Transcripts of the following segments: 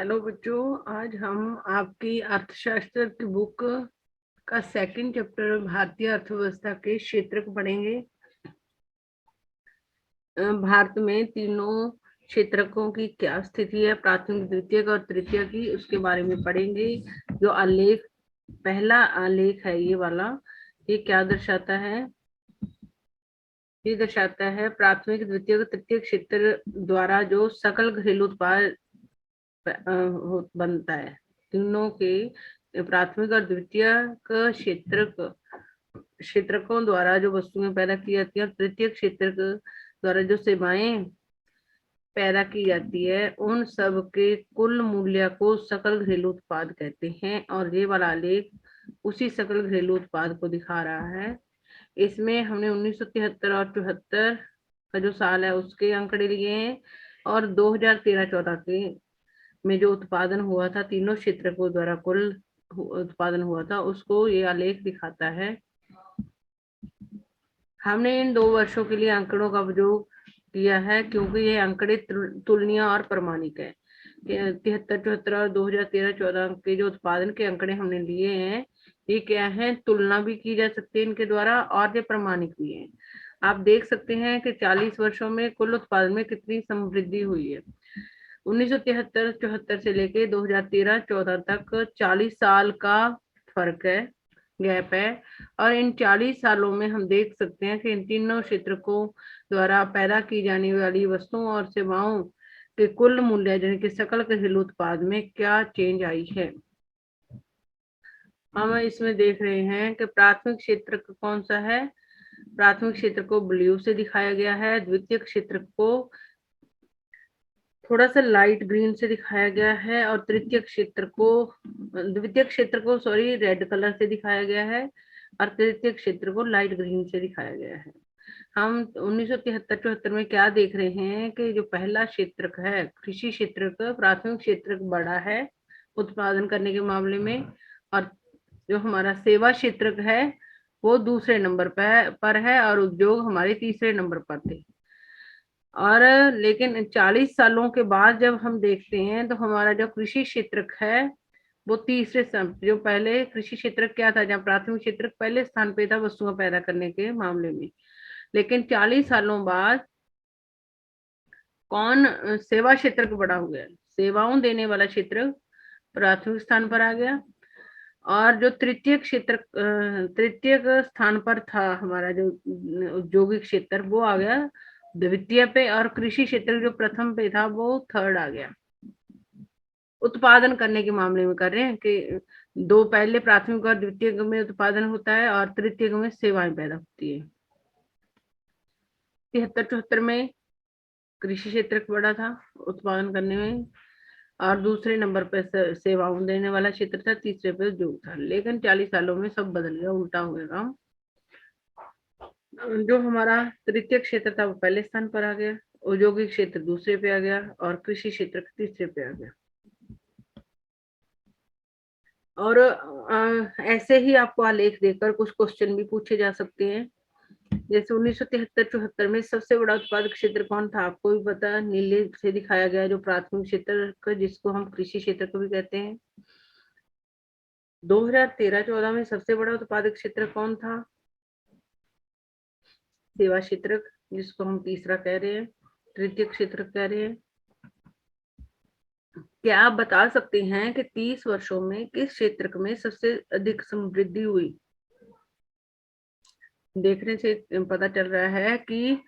Hello बच्चों, आज हम आपकी अर्थशास्त्र की बुक का सेकंड चैप्टर भारतीय अर्थव्यवस्था के क्षेत्र को पढ़ेंगे। भारत में तीनों क्षेत्रकों की क्या स्थिति है, प्राथमिक, द्वितीयक और तृतीयक की, उसके बारे में पढ़ेंगे। जो आलेख, पहला आलेख है ये वाला, ये क्या दर्शाता है? ये दर्शाता है प्राथमिक, द्वितीयक, तृतीयक क्षेत्र द्वारा जो सकल घरेलू उत्पाद बनता है। तीनों के प्राथमिक और द्वितीयक क्षेत्रकों द्वारा जो वस्तुएं पैदा की जाती है और तृतीय क्षेत्र द्वारा जो सेवाएं पैदा की जाती है, उन सब के कुल मूल्य को सकल घरेलू उत्पाद कहते हैं। और ये वाला आलेख उसी सकल घरेलू उत्पाद को दिखा रहा है। इसमें हमने 1973 और 74 का जो साल है उसके आंकड़े लिए हैं, और 2013-14 के में जो उत्पादन हुआ था तीनों क्षेत्रकों द्वारा कुल उत्पादन हुआ था, उसको ये आलेख दिखाता है। हमने इन 2 वर्षों के लिए आंकड़ों का उपयोग किया है क्योंकि ये आंकड़े तुलनीय और प्रमाणिक है। 73-74 और 2013-14 के जो उत्पादन के आंकड़े हमने लिए हैं, ये क्या है, तुलना भी की जा सकती है इनके द्वारा और ये प्रमाणिक भी है। आप देख सकते हैं कि 40 वर्षों में कुल उत्पादन में कितनी समृद्धि हुई है। 1973-74 से लेके 2013-14 तक 40 साल का फर्क है, गैप है। और इन 40 सालों में हम देख सकते हैं कि इन तीनों क्षेत्रकों द्वारा पैदा की जाने वाली वस्तुओं और सेवाओं के कुल मूल्य यानी कि सकल घरेलू उत्पाद में क्या चेंज आई है। हम इसमें देख रहे हैं कि प्राथमिक क्षेत्र कौन सा है। प्राथमिक क्षेत्र को ब्लू से दिखाया गया है, द्वितीय क्षेत्र को थोड़ा सा लाइट ग्रीन से दिखाया गया है, और द्वितीय क्षेत्र को रेड कलर से दिखाया गया है, और तृतीय क्षेत्र को लाइट ग्रीन से दिखाया गया है। हम 1973-74 में क्या देख रहे हैं कि जो पहला क्षेत्र है कृषि क्षेत्र का, प्राथमिक क्षेत्र बड़ा है उत्पादन करने के मामले में, और जो हमारा सेवा क्षेत्र है वो दूसरे नंबर पर है, और उद्योग हमारे तीसरे नंबर पर थे। और लेकिन 40 सालों के बाद जब हम देखते हैं तो हमारा जो कृषि क्षेत्र है वो तीसरे स्थान, जो पहले कृषि क्षेत्र क्या था, जहाँ प्राथमिक क्षेत्र पहले स्थान पे था वस्तुओं पैदा करने के मामले में, लेकिन 40 सालों बाद कौन सेवा क्षेत्र को बड़ा हो गया, सेवाओं देने वाला क्षेत्र प्राथमिक स्थान पर आ गया, और जो तृतीय स्थान पर था हमारा जो औद्योगिक क्षेत्र वो आ गया द्वितीय पे, और कृषि क्षेत्र जो प्रथम पे था वो थर्ड आ गया। उत्पादन करने के मामले में कर रहे हैं कि दो पहले प्राथमिक और द्वितीय में उत्पादन होता है और तृतीय में सेवाएं पैदा होती है। 73-74 में कृषि क्षेत्र बड़ा था उत्पादन करने में, और दूसरे नंबर पर सेवाओं देने वाला क्षेत्र था, तीसरे पे उद्योग था। लेकिन 40 सालों में सब बदल गया, उल्टा हो गया काम। जो हमारा तृतीय क्षेत्र था वो पहले स्थान पर आ गया, औद्योगिक क्षेत्र दूसरे पे आ गया, और कृषि क्षेत्र तीसरे पे आ गया। और ऐसे ही आपको आलेख देकर कुछ क्वेश्चन भी पूछे जा सकते हैं। जैसे 1973-74 में सबसे बड़ा उत्पादक क्षेत्र कौन था, आपको भी पता, नीले से दिखाया गया जो प्राथमिक क्षेत्र जिसको हम कृषि क्षेत्र को भी कहते हैं। 2013-14 में सबसे बड़ा उत्पादक क्षेत्र कौन था, सेवा क्षेत्र, जिसको हम तीसरा कह रहे हैं, तृतीय क्षेत्र कह रहे हैं। क्या आप बता सकते हैं कि 30 वर्षों में किस क्षेत्र में सबसे अधिक समृद्धि हुई? देखने से पता चल रहा है कि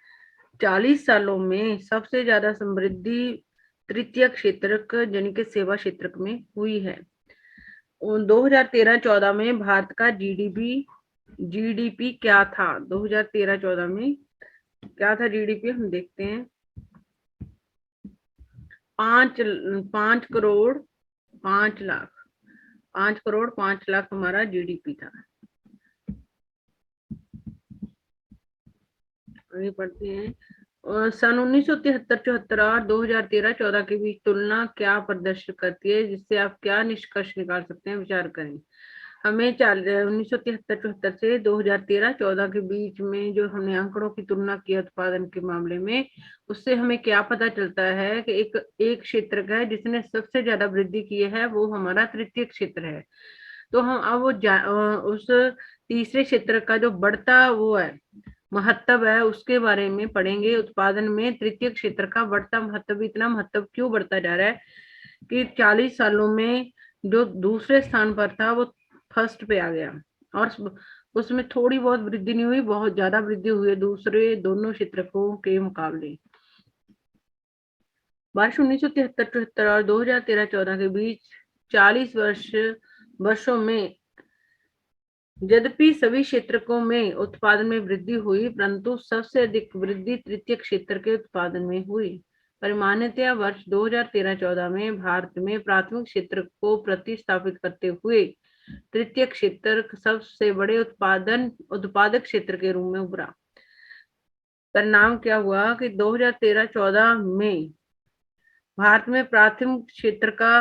40 सालों में सबसे ज्यादा समृद्धि तृतीय क्षेत्र यानी कि सेवा क्षेत्र में हुई है। 2013-14 में भारत का जीडीपी क्या था? 2013-14 में क्या था जीडीपी, हम देखते हैं। 5 करोड़ 5 लाख 5 करोड़ 5 लाख हमारा जीडीपी था। आगे पढ़ते हैं। सन 1973-74 और 2013-14 के बीच तुलना क्या प्रदर्शित करती है, जिससे आप क्या निष्कर्ष निकाल सकते हैं, विचार करें। हमें 1973-74 से 2013-14 के बीच में जो हमने आंकड़ों की तुलना की उत्पादन के मामले में, उससे हमें क्या पता चलता है कि एक क्षेत्र का है जिसने सबसे ज्यादा वृद्धि की है, वो हमारा तृतीय क्षेत्र है। तो हम अब उस तीसरे क्षेत्र का जो बढ़ता वो है महत्व है, उसके बारे में पढ़ेंगे। उत्पादन में तृतीय क्षेत्र का बढ़ता महत्व, इतना महत्व क्यों बढ़ता जा रहा है कि 40 सालों में जो दूसरे स्थान पर था वो फर्स्ट पे आ गया, और उसमें थोड़ी बहुत वृद्धि नहीं हुई, बहुत ज्यादा वृद्धि हुई है दूसरे दोनों क्षेत्रकों के मुकाबले। वर्ष 1973-74 और 2013-14 के बीच 40 वर्षों में यद्यपि सभी क्षेत्रकों में उत्पादन में वृद्धि हुई, परंतु सबसे अधिक वृद्धि तृतीय क्षेत्र के उत्पादन में हुई। परिमाणतया वर्ष 2013-14 में भारत में प्राथमिक क्षेत्र को प्रतिस्थापित करते हुए तृतीय क्षेत्र सबसे बड़े उत्पादक क्षेत्र के रूप में उभरा। परिणाम क्या हुआ कि 2013-14 में भारत में प्राथमिक क्षेत्र का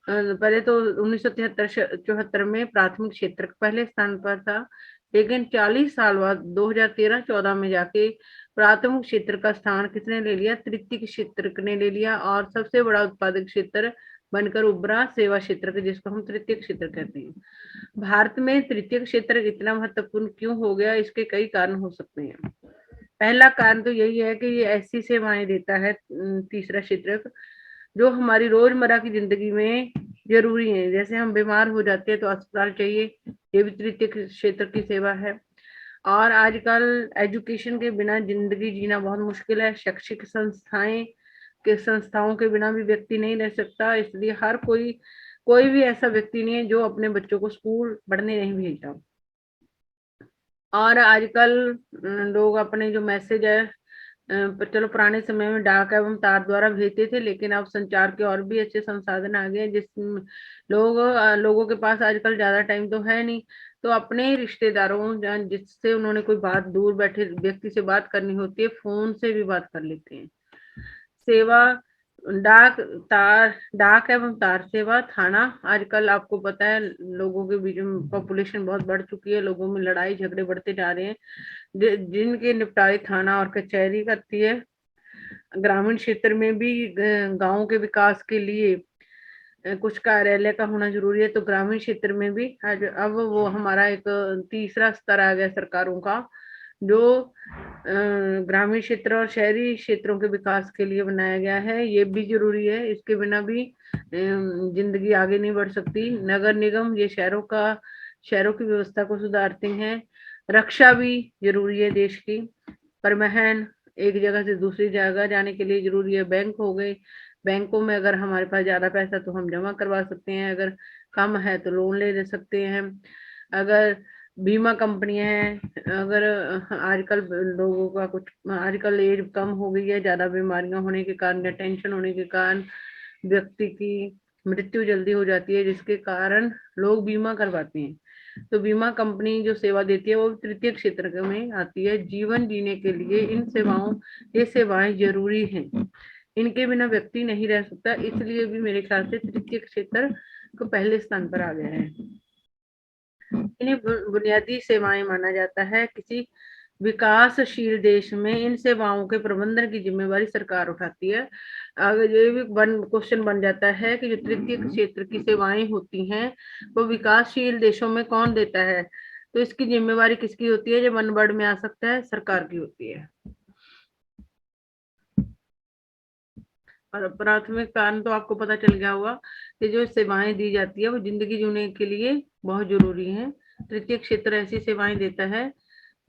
पहले तो 1973-74 में प्राथमिक क्षेत्र पहले स्थान पर था, लेकिन 40 साल बाद 2013-14 में जाके प्राथमिक क्षेत्र का स्थान किसने ले लिया? तृतीय क्षेत्र ने ले लिया, और सबसे बड़ा उत्पादक क्षेत्र बनकर उभरा सेवा क्षेत्र, जिसको हम तृतीय क्षेत्र कहते हैं। भारत में तृतीय क्षेत्र इतना महत्वपूर्ण क्यों हो गया? इसके कई कारण हो सकते हैं। पहला कारण तो यही है कि ये ऐसी सेवाएं देता है तीसरा क्षेत्र, जो हमारी रोजमर्रा की जिंदगी में जरूरी है। जैसे हम बीमार हो जाते हैं तो अस्पताल चाहिए, ये भी तृतीय क्षेत्र की सेवा है। और आजकल एजुकेशन के बिना जिंदगी जीना बहुत मुश्किल है। शैक्षिक संस्थाओं के बिना भी व्यक्ति नहीं रह सकता, इसलिए हर कोई भी ऐसा व्यक्ति नहीं है जो अपने बच्चों को स्कूल पढ़ने नहीं भेजता। और आजकल लोग अपने जो मैसेज है, चलो पुराने समय में डाक एवं तार द्वारा भेजते थे, लेकिन अब संचार के और भी अच्छे संसाधन आ गए, लोगों के पास आजकल ज्यादा टाइम तो है नहीं, तो अपने रिश्तेदारों जिससे उन्होंने कोई बात, दूर बैठे व्यक्ति से बात करनी होती है, फोन से भी बात कर लेते हैं। सेवा डाक डाक एवं तार सेवा थाना, आजकल आपको पता है लोगों के बीच में पॉपुलेशन बहुत बढ़ चुकी है, लोगों में लड़ाई झगड़े बढ़ते जा रहे हैं, जिनके निपटारे थाना और कचहरी करती है। ग्रामीण क्षेत्र में भी गांव के विकास के लिए कुछ कार्यालय का होना जरूरी है, तो ग्रामीण क्षेत्र में भी अब वो हमारा एक तीसरा स्तर आ गया सरकारों का, जो ग्रामीण क्षेत्र और शहरी क्षेत्रों के विकास के लिए बनाया गया है। ये भी जरूरी है, इसके बिना भी जिंदगी आगे नहीं बढ़ सकती। नगर निगम ये शहरों की व्यवस्था को सुधारते हैं। रक्षा भी जरूरी है देश की। परिवहन, एक जगह से दूसरी जगह जाने के लिए जरूरी है। बैंक हो गए, बैंकों में अगर हमारे पास ज्यादा पैसा तो हम जमा करवा सकते हैं, अगर कम है तो लोन ले सकते हैं। अगर बीमा कंपनियां हैं, अगर आजकल लोगों का कुछ, आजकल एज कम हो गई है, ज्यादा बीमारियां होने के कारण या टेंशन होने के कारण व्यक्ति की मृत्यु जल्दी हो जाती है, जिसके कारण लोग बीमा करवाते हैं, तो बीमा कंपनी जो सेवा देती है वो तृतीय क्षेत्र में आती है। जीवन जीने के लिए ये सेवाएं जरूरी हैं, इनके बिना व्यक्ति नहीं रह सकता, इसलिए भी मेरे ख्याल से तृतीय क्षेत्र को पहले स्थान पर आ गया है। इन्हें बुनियादी सेवाएं माना जाता है। किसी विकासशील देश में इन सेवाओं के प्रबंधन की जिम्मेवारी सरकार उठाती है। अगर ये भी क्वेश्चन बन जाता है कि जो तृतीय क्षेत्र की सेवाएं होती हैं वो विकासशील देशों में कौन देता है, तो इसकी जिम्मेवारी किसकी होती है? जो वन वर्ड में आ सकता है, सरकार की होती है। और प्राथमिक कारण तो आपको पता चल गया होगा कि जो सेवाएं दी जाती है वो जिंदगी जीने के लिए बहुत जरूरी है। तृतीय क्षेत्र ऐसी सेवाएं देता है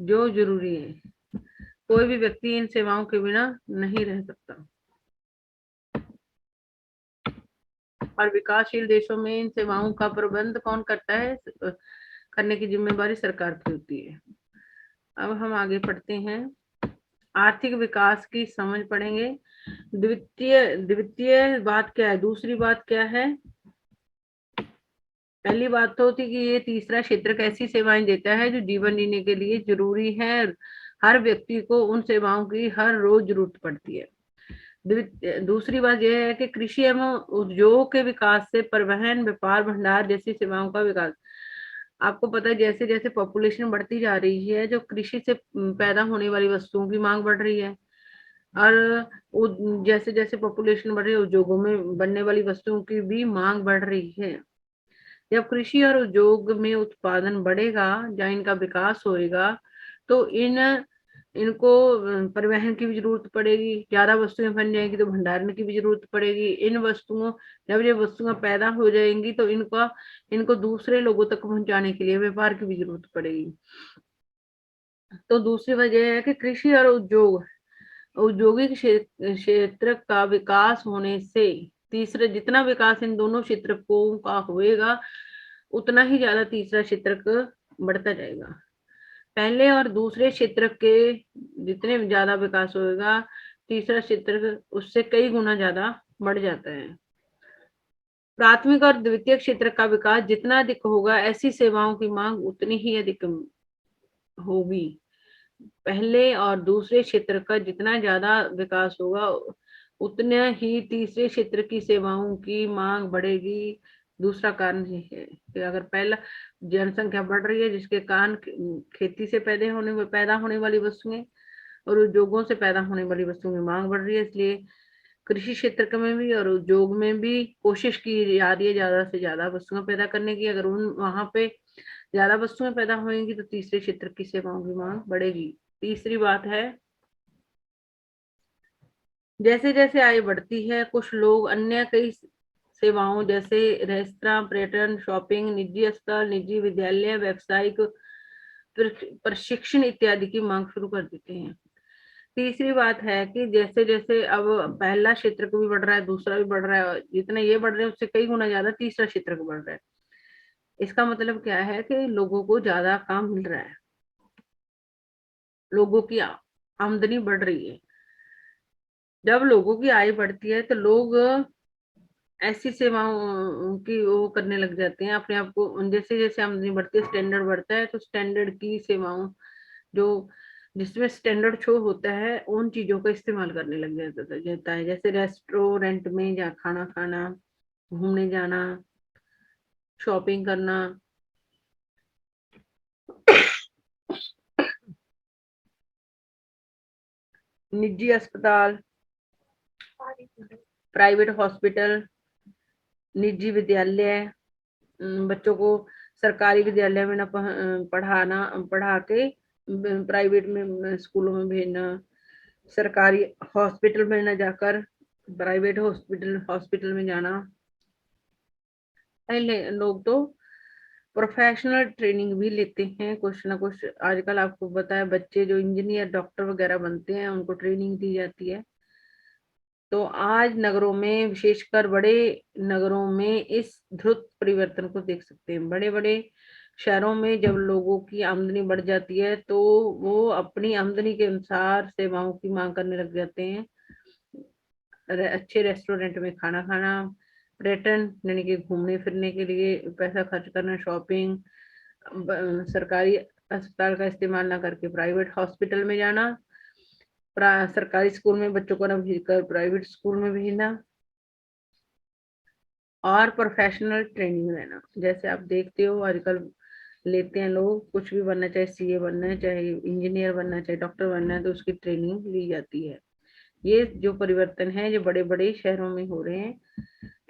जो जरूरी है, कोई भी व्यक्ति इन सेवाओं के बिना नहीं रह सकता। और विकासशील देशों में इन सेवाओं का प्रबंध कौन करता है? करने की जिम्मेदारी सरकार की होती है। अब हम आगे पढ़ते हैं, आर्थिक विकास की समझ पढ़ेंगे। द्वितीय बात क्या है? दूसरी बात क्या है? पहली बात तो थी कि ये तीसरा क्षेत्र कैसी सेवाएं देता है जो जीवन जीने के लिए जरूरी है, हर व्यक्ति को उन सेवाओं की हर रोज जरूरत पड़ती है। दूसरी बात यह है कि कृषि एवं उद्योग के विकास से परिवहन, व्यापार, भंडार जैसी सेवाओं का विकास। आपको पता है जैसे जैसे पॉपुलेशन बढ़ती जा रही है, जो कृषि से पैदा होने वाली वस्तुओं की मांग बढ़ रही है, और जैसे जैसे पॉपुलेशन बढ़ रही है, उद्योगों में बनने वाली वस्तुओं की भी मांग बढ़ रही है। जब कृषि और उद्योग में उत्पादन बढ़ेगा या इनका विकास होएगा, तो इनको परिवहन की भी जरूरत पड़ेगी, ज्यादा वस्तुएं बन जाएंगी तो भंडारण की भी जरूरत पड़ेगी। इन वस्तुओं जब ये वस्तुएं पैदा हो जाएंगी तो इनको दूसरे लोगों तक पहुंचाने के लिए व्यापार की भी जरूरत पड़ेगी। तो दूसरी वजह है कि कृषि और औद्योगिक क्षेत्र का विकास होने से, तीसरे जितना विकास इन दोनों क्षेत्रों का होएगा, उतना ही ज्यादा तीसरा क्षेत्र बढ़ता जाएगा। पहले और दूसरे क्षेत्र के जितने ज्यादा विकास होएगा, तीसरा क्षेत्र उससे कई गुना ज्यादा बढ़ जाता है। प्राथमिक और द्वितीय क्षेत्र का विकास जितना अधिक होगा, ऐसी सेवाओं की मांग उतनी ही अधिक होगी। पहले और दूसरे क्षेत्र का जितना ज्यादा विकास होगा, उतना ही तीसरे क्षेत्र की सेवाओं की मांग बढ़ेगी। दूसरा कारण ये है कि अगर पहला जनसंख्या बढ़ रही है, जिसके कारण खेती से पैदा होने वाली वस्तुएं और उद्योगों से पैदा होने वाली वस्तुओं की मांग बढ़ रही है, इसलिए कृषि क्षेत्र में भी और उद्योग में भी कोशिश की जा रही है ज्यादा से ज्यादा वस्तुएं पैदा करने की। अगर उन वहां पे ज्यादा वस्तुएं पैदा होंगी तो तीसरे क्षेत्र की सेवाओं की मांग बढ़ेगी। तीसरी बात है, जैसे जैसे आय बढ़ती है, कुछ लोग अन्य कई सेवाओं जैसे रेस्तरां, पर्यटन, शॉपिंग, निजी अस्पताल, निजी विद्यालय, व्यावसायिक प्रशिक्षण इत्यादि की मांग शुरू कर देते हैं। तीसरी बात है कि जैसे जैसे अब पहला क्षेत्र भी बढ़ रहा है, दूसरा भी बढ़ रहा है, जितना ये बढ़ रहे हैं उससे कई गुना ज्यादा तीसरा क्षेत्र बढ़ रहा है। इसका मतलब क्या है कि लोगों को ज्यादा काम मिल रहा है, लोगों की आमदनी बढ़ रही है। जब लोगों की आय बढ़ती है तो लोग ऐसी सेवाओं की वो करने लग जाते हैं अपने आप को। जैसे जैसे आमदनी बढ़ती है, स्टैंडर्ड बढ़ता है, तो स्टैंडर्ड की सेवाओं जो जिसमें स्टैंडर्ड शो होता है, उन चीजों का इस्तेमाल करने लग जाता है। जैसे रेस्टोरेंट में जा खाना खाना, घूमने जाना, शॉपिंग करना, निजी अस्पताल, प्राइवेट हॉस्पिटल, निजी विद्यालय, बच्चों को सरकारी विद्यालय में न पढ़ा के प्राइवेट में स्कूलों में भेजना, सरकारी हॉस्पिटल में न जाकर प्राइवेट हॉस्पिटल में जाना। पहले लोग तो प्रोफेशनल ट्रेनिंग भी लेते हैं कुछ ना कुछ। आजकल आपको पता है बच्चे जो इंजीनियर, डॉक्टर वगैरह बनते हैं, उनको ट्रेनिंग दी जाती है। तो आज नगरों में, विशेषकर बड़े नगरों में, इस ध्रुत परिवर्तन को देख सकते हैं। बड़े बड़े शहरों में जब लोगों की आमदनी बढ़ जाती है, तो वो अपनी आमदनी के अनुसार सेवाओं की मांग करने लग जाते हैं। अच्छे रेस्टोरेंट में खाना खाना, पर्यटन यानी कि घूमने फिरने के लिए पैसा खर्च करना, शॉपिंग, सरकारी अस्पताल का इस्तेमाल ना करके प्राइवेट हॉस्पिटल में जाना, सरकारी स्कूल में बच्चों को ना भेजकर प्राइवेट स्कूल में भेजना, और प्रोफेशनल ट्रेनिंग लेना। जैसे आप देखते हो आजकल लेते हैं लोग, कुछ भी बनना, चाहे सीए बनना है, चाहे इंजीनियर बनना है, चाहे डॉक्टर बनना है, तो उसकी ट्रेनिंग ली जाती है। ये जो परिवर्तन है, जो बड़े बड़े शहरों में हो रहे हैं।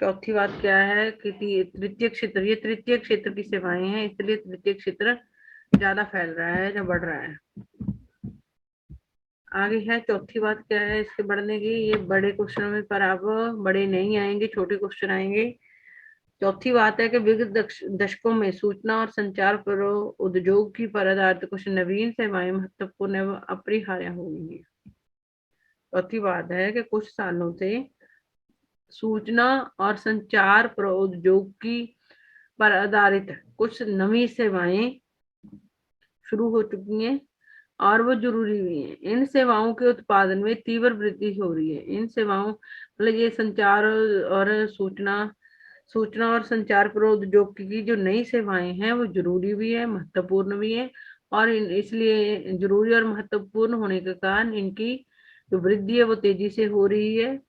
चौथी बात क्या है कि तृतीय क्षेत्र, ये तृतीय क्षेत्र की सेवाएं हैं, इसलिए तृतीय क्षेत्र ज्यादा फैल रहा है, जो बढ़ रहा है। आगे है चौथी बात क्या है इसके बढ़ने की। ये बड़े क्वेश्चन में पर अब बड़े नहीं आएंगे, छोटे क्वेश्चन आएंगे। चौथी बात है कि विगत दशकों में सूचना और संचार पर उद्योग की पर आधारित कुछ नवीन सेवाएं महत्वपूर्ण एवं अपरिहार्य होंगी। चौथी बात है कि कुछ सालों से सूचना और संचार प्रौद्योगिकी पर आधारित कुछ नवी सेवाएं शुरू हो चुकी हैं, और वो जरूरी भी है। इन सेवाओं के उत्पादन में तीव्र वृद्धि हो रही है। इन सेवाओं मतलब ये संचार और सूचना और संचार प्रौद्योगिकी की जो नई सेवाएं हैं, वो जरूरी भी है, महत्वपूर्ण भी है। और इसलिए जरूरी और महत्वपूर्ण होने के कारण इनकी जो वृद्धि है वो तेजी से हो रही है।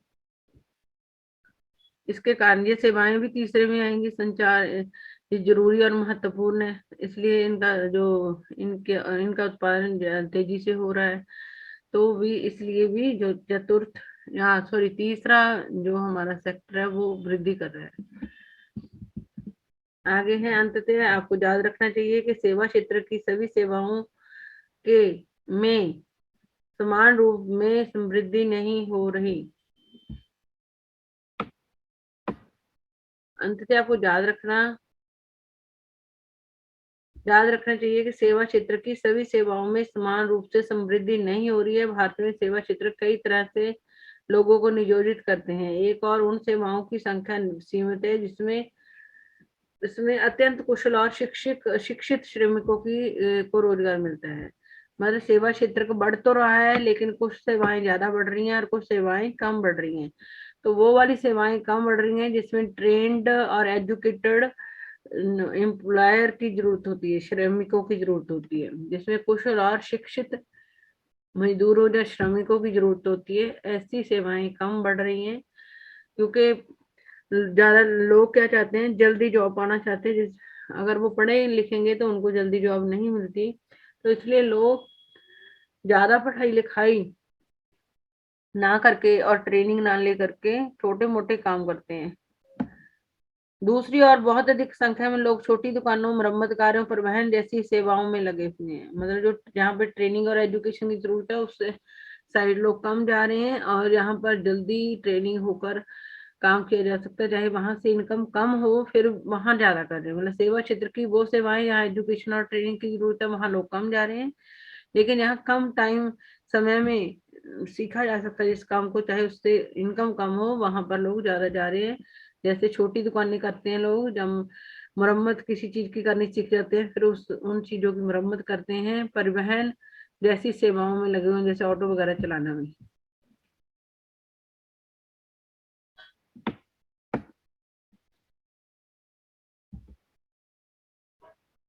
इसके कारण ये सेवाएं भी तीसरे में आएंगी। संचार ये जरूरी और महत्वपूर्ण है, इसलिए इनका उत्पादन तेजी से हो रहा है। तो भी इसलिए भी जो चतुर्थ या सॉरी तीसरा जो हमारा सेक्टर है वो वृद्धि कर रहा है। आगे है, अंततः आपको याद रखना चाहिए कि सेवा क्षेत्र की सभी सेवाओं के में समान रूप में समृद्धि नहीं हो रही। अंततः आपको याद रखना चाहिए कि सेवा क्षेत्र की सभी सेवाओं में समान रूप से समृद्धि नहीं हो रही है। भारत में सेवा क्षेत्र कई तरह से लोगों को नियोजित करते हैं। एक और उन सेवाओं की संख्या सीमित है जिसमें इसमें अत्यंत कुशल और शिक्षित श्रमिकों को रोजगार मिलता है। मतलब सेवा क्षेत्र को बढ़ तो रहा है, लेकिन कुछ सेवाएं ज्यादा बढ़ रही हैं और कुछ सेवाएं कम बढ़ रही हैं। तो वो वाली सेवाएं कम बढ़ रही हैं जिसमें ट्रेंड और एजुकेटेड एम्प्लॉयर की जरूरत होती है, श्रमिकों की जरूरत होती है। जिसमें कुशल और शिक्षित मजदूरों या श्रमिकों की जरूरत होती है, ऐसी सेवाएं कम बढ़ रही हैं। क्योंकि ज्यादा लोग क्या चाहते हैं, जल्दी जॉब पाना चाहते हैं। अगर वो पढ़े लिखेंगे तो उनको जल्दी जॉब नहीं मिलती, तो इसलिए लोग ज्यादा पढ़ाई लिखाई ना करके और ट्रेनिंग ना ले करके छोटे मोटे काम करते हैं। दूसरी ओर बहुत अधिक संख्या में लोग छोटी दुकानों, मरम्मत कार्यों, परिवहन जैसी सेवाओं में लगे हुए हैं। मतलब जो जहाँ पे ट्रेनिंग और एजुकेशन की जरूरत है उससे साइड लोग कम जा रहे हैं, और यहाँ पर जल्दी ट्रेनिंग होकर काम किया जा सकता है, चाहे वहां से इनकम कम हो, फिर वहां ज्यादा कर रहे हैं। मतलब सेवा क्षेत्र की वो सेवाएं यहाँ एजुकेशन और ट्रेनिंग की जरूरत है, वहां लोग कम जा रहे हैं। लेकिन यहाँ कम टाइम समय में सीखा जा सकता है जिस काम को, चाहे उससे इनकम कम हो, वहां पर लोग ज्यादा जा रहे हैं। जैसे छोटी दुकानें करते हैं लोग, जब मरम्मत किसी चीज की करनी सीख जाते हैं, फिर उन चीजों की मरम्मत करते हैं। परिवहन जैसी सेवाओं में लगे हुए हैं, जैसे ऑटो वगैरह चलाना में।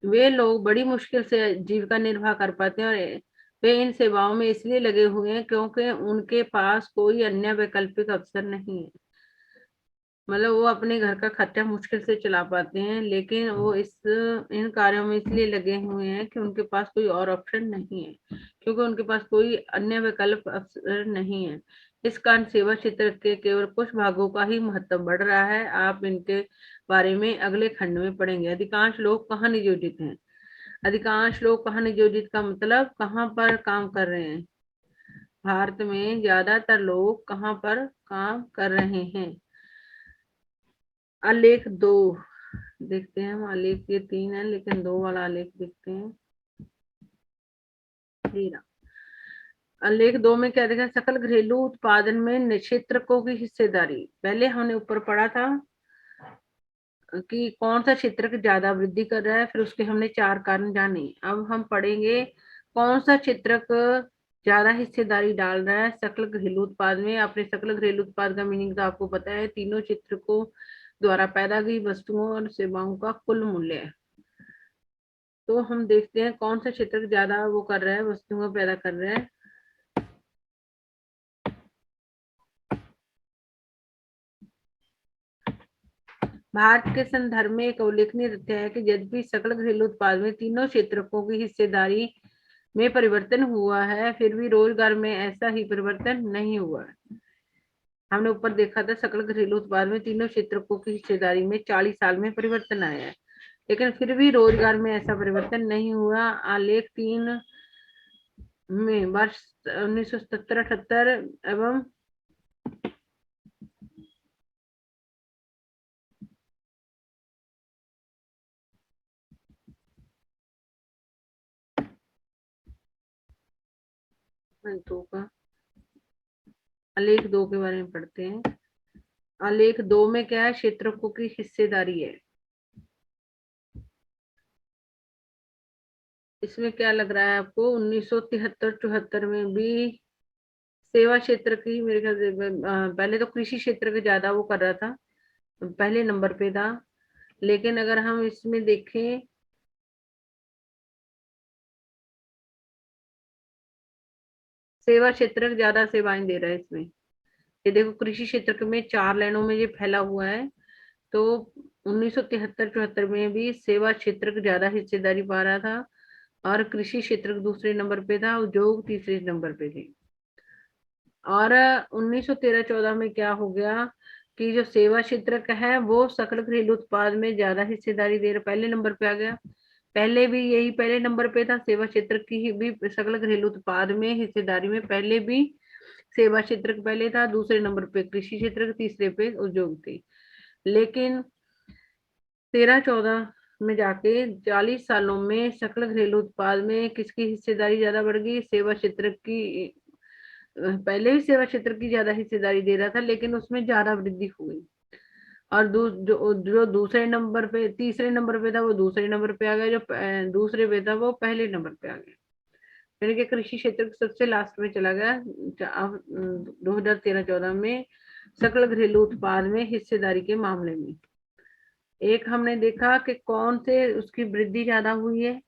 वे लोग बड़ी मुश्किल से जीविका निर्वाह कर पाते हैं, और वे इन सेवाओं में इसलिए लगे हुए हैं क्योंकि उनके पास कोई अन्य वैकल्पिक अवसर नहीं है। मतलब वो अपने घर का खर्चा मुश्किल से चला पाते हैं, लेकिन वो इस इन कार्यों में इसलिए लगे हुए हैं कि उनके पास कोई और ऑप्शन नहीं है, क्योंकि उनके पास कोई अन्य विकल्प अवसर नहीं है। इस कारण सेवा क्षेत्र के केवल कुछ भागों का ही महत्व बढ़ रहा है। आप इनके बारे में अगले खंड में पढ़ेंगे। अधिकांश लोग कहाँ नियोजित हैं? अधिकांश लोग कहाँ नियोजित का मतलब कहाँ पर काम कर रहे हैं? भारत में ज्यादातर लोग कहाँ पर काम कर रहे हैं? आलेख दो देखते हैं हम। आलेख ये तीन है, लेकिन दो वाला आलेख देखते हैं। तेरह आलेख दो में क्या देखा? सकल घरेलू उत्पादन में क्षेत्रकों की हिस्सेदारी। पहले हमने ऊपर पढ़ा था कि कौन सा क्षेत्र ज्यादा वृद्धि कर रहा है, फिर उसके हमने चार कारण जाने। अब हम पढ़ेंगे कौन सा क्षेत्र ज्यादा हिस्सेदारी डाल रहा है सकल घरेलू उत्पाद में। आपने सकल घरेलू उत्पाद का मीनिंग तो आपको पता है, तीनों क्षेत्रकों द्वारा पैदा की वस्तुओं और सेवाओं का कुल मूल्य है। तो हम देखते हैं कौन सा क्षेत्र ज्यादा वो कर रहा है, वस्तुओं पैदा कर रहा है। भारत के संदर्भ में एक उल्लेखनीय तथ्य है कि यद्यपि सकल घरेलू उत्पाद में तीनों क्षेत्रकों की हिस्सेदारी में परिवर्तन हुआ है, फिर भी रोजगार में ऐसा ही परिवर्तन नहीं हुआ है। हमने ऊपर देखा था सकल घरेलू उत्पाद में तीनों क्षेत्रकों की हिस्सेदारी में 40 साल में परिवर्तन आया है, लेकिन फिर भी रोजगार में ऐसा परिवर्तन नहीं हुआ। आलेख 3 में वर्ष 1977-78 एवं दो का आलेख 2 के बारे में पढ़ते हैं। आलेख 2 में क्या है? क्षेत्रकों की हिस्सेदारी है। इसमें क्या लग रहा है आपको? 1973-74 में भी सेवा क्षेत्र की मेरे ख्याल से पहले तो कृषि क्षेत्र के ज्यादा वो कर रहा था, पहले नंबर पे था। लेकिन अगर हम इसमें देखें सेवा क्षेत्र ज्यादा सेवाएं दे रहा है इसमें। ये देखो कृषि क्षेत्र में 4 लाइनों में ये फैला हुआ है। तो 1973-74 में भी सेवा क्षेत्र ज्यादा हिस्सेदारी पा रहा था और कृषि क्षेत्र दूसरे नंबर पे था, उद्योग तीसरे नंबर पे थे। और 1913-14 में क्या हो गया कि जो सेवा क्षेत्र का है वो सकल घरेलू उत्पाद में ज्यादा हिस्सेदारी दे रहा, पहले नंबर पे आ गया। पहले भी यही पहले नंबर पे था, सेवा क्षेत्र की भी सकल घरेलू उत्पाद में हिस्सेदारी में पहले भी सेवा क्षेत्र पहले था, दूसरे नंबर पे कृषि क्षेत्र, तीसरे पे उद्योग थे। लेकिन 13-14 में जाके 40 सालों में सकल घरेलू उत्पाद में किसकी हिस्सेदारी ज्यादा बढ़ गई? सेवा क्षेत्र की। पहले भी सेवा क्षेत्र की ज्यादा हिस्सेदारी दे रहा था, लेकिन उसमें ज्यादा वृद्धि हुई। और जो दूसरे नंबर पे, तीसरे नंबर पे था, वो दूसरे नंबर पे आ गया, जो दूसरे पे था वो पहले नंबर पे आ गया। यानी कि कृषि क्षेत्र सबसे लास्ट में चला गया। अब 2013-14 में सकल घरेलू उत्पाद में हिस्सेदारी के मामले में एक हमने देखा कि कौन से उसकी वृद्धि ज्यादा हुई है,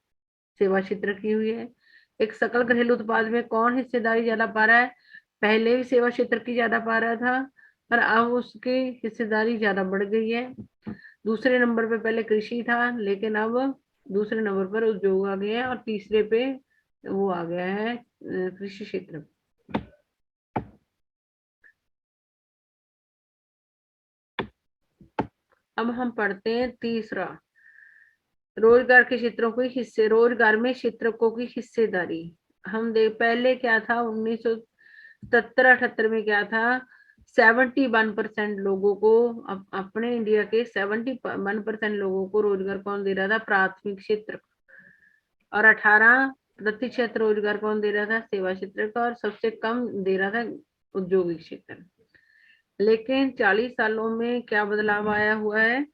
सेवा क्षेत्र की हुई है। एक सकल घरेलू उत्पाद में कौन हिस्सेदारी ज्यादा पा रहा है? पहले भी सेवा क्षेत्र की ज्यादा पा रहा था, पर अब उसकी हिस्सेदारी ज्यादा बढ़ गई है। दूसरे नंबर पे पहले कृषि था, लेकिन अब दूसरे नंबर पर उद्योग आ गया है, और तीसरे पे वो आ गया है कृषि क्षेत्र। अब हम पढ़ते हैं तीसरा, रोजगार के क्षेत्रों के हिस्से, रोजगार में क्षेत्रकों की हिस्सेदारी। हम देख पहले क्या था, 1970-78 में क्या था, 71% लोगों को अपने इंडिया के 71% लोगों को रोजगार कौन दे रहा था? प्राथमिक क्षेत्र। और 18% रोजगार कौन दे रहा था? सेवा क्षेत्र का। और सबसे कम दे रहा था औद्योगिक क्षेत्र। लेकिन 40 सालों में क्या बदलाव आया हुआ है?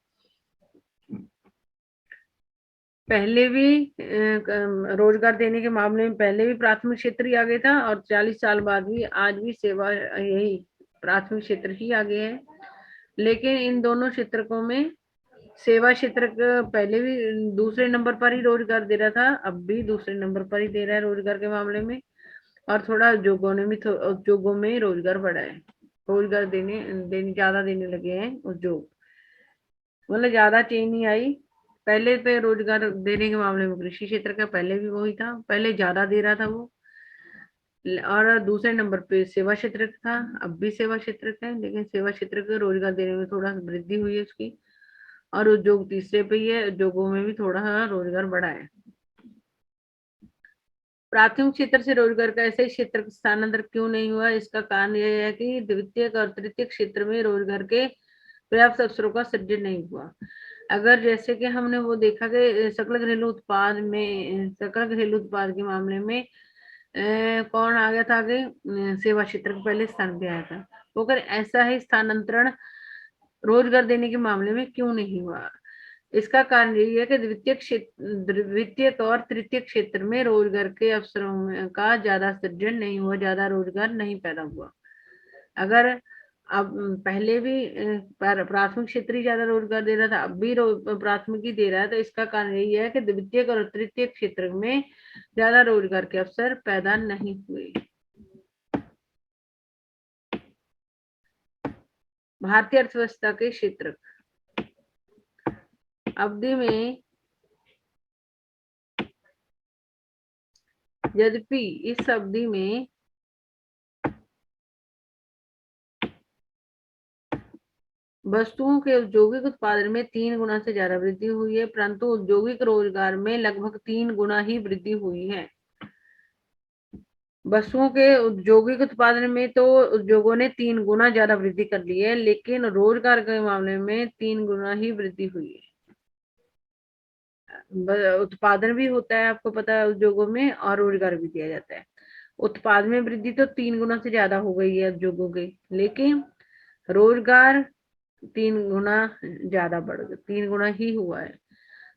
पहले भी रोजगार देने के मामले में पहले भी प्राथमिक क्षेत्र ही आगे था, और 40 साल बाद भी आज भी सेवा यही प्राथमिक क्षेत्र ही आगे है। लेकिन इन दोनों क्षेत्रकों में सेवा क्षेत्र पहले भी दूसरे नंबर पर ही रोजगार दे रहा था, अब भी दूसरे नंबर पर ही दे रहा है रोजगार के मामले में। और थोड़ा उद्योगों ने भी उद्योगों में रोजगार बढ़ा है, रोजगार देने देने ज्यादा देने लगे हैं उद्योग, मतलब ज्यादा चेंज नहीं आई। पहले पे रोजगार देने के मामले में कृषि क्षेत्र का पहले भी वही था, पहले ज्यादा दे रहा था वो। और दूसरे नंबर पे सेवा क्षेत्र था, अब भी सेवा क्षेत्र है, लेकिन सेवा क्षेत्र के रोजगार देने में थोड़ा वृद्धि हुई है उसकी। और उद्योग तीसरे पे ही है, उद्योगों में भी थोड़ा रोजगार बढ़ा है। प्राथमिक क्षेत्र से रोजगार का ऐसे क्षेत्र स्थानांतरण क्यों नहीं हुआ? इसका कारण यह है कि द्वितीय और तृतीय क्षेत्र में रोजगार के पर्याप्त अवसरों का सृजन नहीं हुआ। अगर जैसे कि हमने वो देखा कि सकल घरेलू उत्पाद में, सकल घरेलू उत्पाद के मामले में कौन आ गया था आगे? सेवा क्षेत्र के पहले स्थान पे आया था। तो अगर ऐसा है, स्थानांतरण रोजगार देने के मामले में क्यों नहीं हुआ? इसका कारण यही है कि द्वितीय और तृतीय क्षेत्र में रोजगार के अवसरों का ज्यादा सृजन नहीं हुआ, ज्यादा रोजगार नहीं पैदा हुआ। अगर अब पहले भी प्राथमिक क्षेत्र ही ज्यादा रोजगार दे रहा था, अब भी प्राथमिक ही दे रहा है, तो इसका कारण यही है कि द्वितीय और तृतीय क्षेत्र में ज्यादा रोजगार के अवसर पैदा नहीं हुए। भारतीय अर्थव्यवस्था के क्षेत्र अवधि में, यद्यपि इस अवधि में वस्तुओं के औद्योगिक उत्पादन में 3 गुना से ज्यादा वृद्धि हुई है, परंतु औद्योगिक रोजगार में लगभग 3 गुना ही वृद्धि हुई है। वस्तुओं के औद्योगिक उत्पादन में तो उद्योगों ने 3 गुना ज्यादा वृद्धि कर ली है, लेकिन रोजगार के मामले में 3 गुना ही वृद्धि हुई है। उत्पादन भी होता है, आपको पता है, उद्योगों में, और रोजगार भी दिया जाता है। उत्पाद में वृद्धि तो 3 गुना से ज्यादा हो गई है उद्योगों के, लेकिन रोजगार 3 गुना ज्यादा बढ़ गया, 3 गुना ही हुआ है।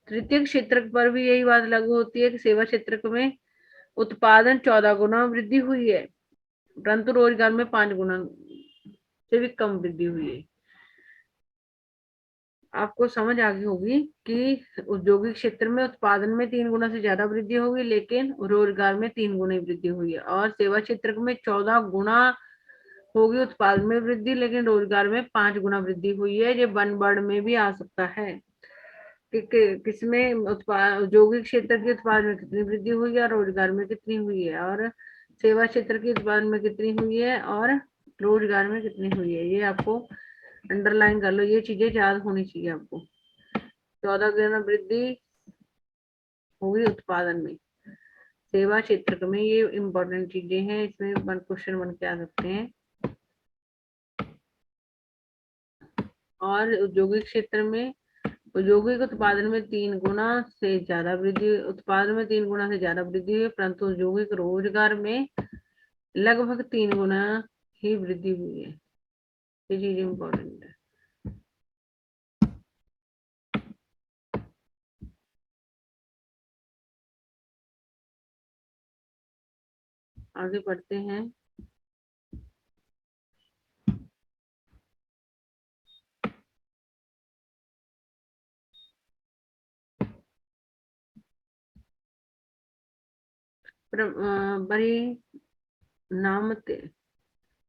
तृतीय क्षेत्र पर भी यही बात लागू होती है कि सेवा क्षेत्र में उत्पादन 14 गुना वृद्धि हुई है, परंतु रोजगार में 5 गुना से भी कम वृद्धि हुई है। आपको समझ आ गई होगी कि औद्योगिक क्षेत्र में उत्पादन में 3 गुना से ज्यादा वृद्धि होगी, लेकिन रोजगार में 3 गुना वृद्धि हुई है। और सेवा क्षेत्र में 14 गुना होगी उत्पादन में वृद्धि, लेकिन रोजगार में 5 गुना वृद्धि हुई है। ये वन वर्ड में भी आ सकता है कि किसमें उत्पाद, औद्योगिक क्षेत्र के उत्पादन में कितनी वृद्धि हुई है और रोजगार में कितनी हुई है, और सेवा क्षेत्र के उत्पादन में कितनी हुई है और रोजगार में कितनी हुई है। ये आपको अंडरलाइन कर लो, ये चीजें याद होनी चाहिए आपको। 14 गुना वृद्धि होगी उत्पादन में, सेवा क्षेत्र में, ये इंपॉर्टेंट चीजें हैं, इसमें क्वेश्चन बन के आ सकते हैं। और औद्योगिक क्षेत्र में, औद्योगिक उत्पादन में 3 गुना से ज्यादा वृद्धि, उत्पादन में 3 गुना से ज्यादा वृद्धि हुई, परंतु औद्योगिक रोजगार में लगभग 3 गुना ही वृद्धि हुई है। ये चीज इम्पोर्टेंट है। आगे बढ़ते हैं।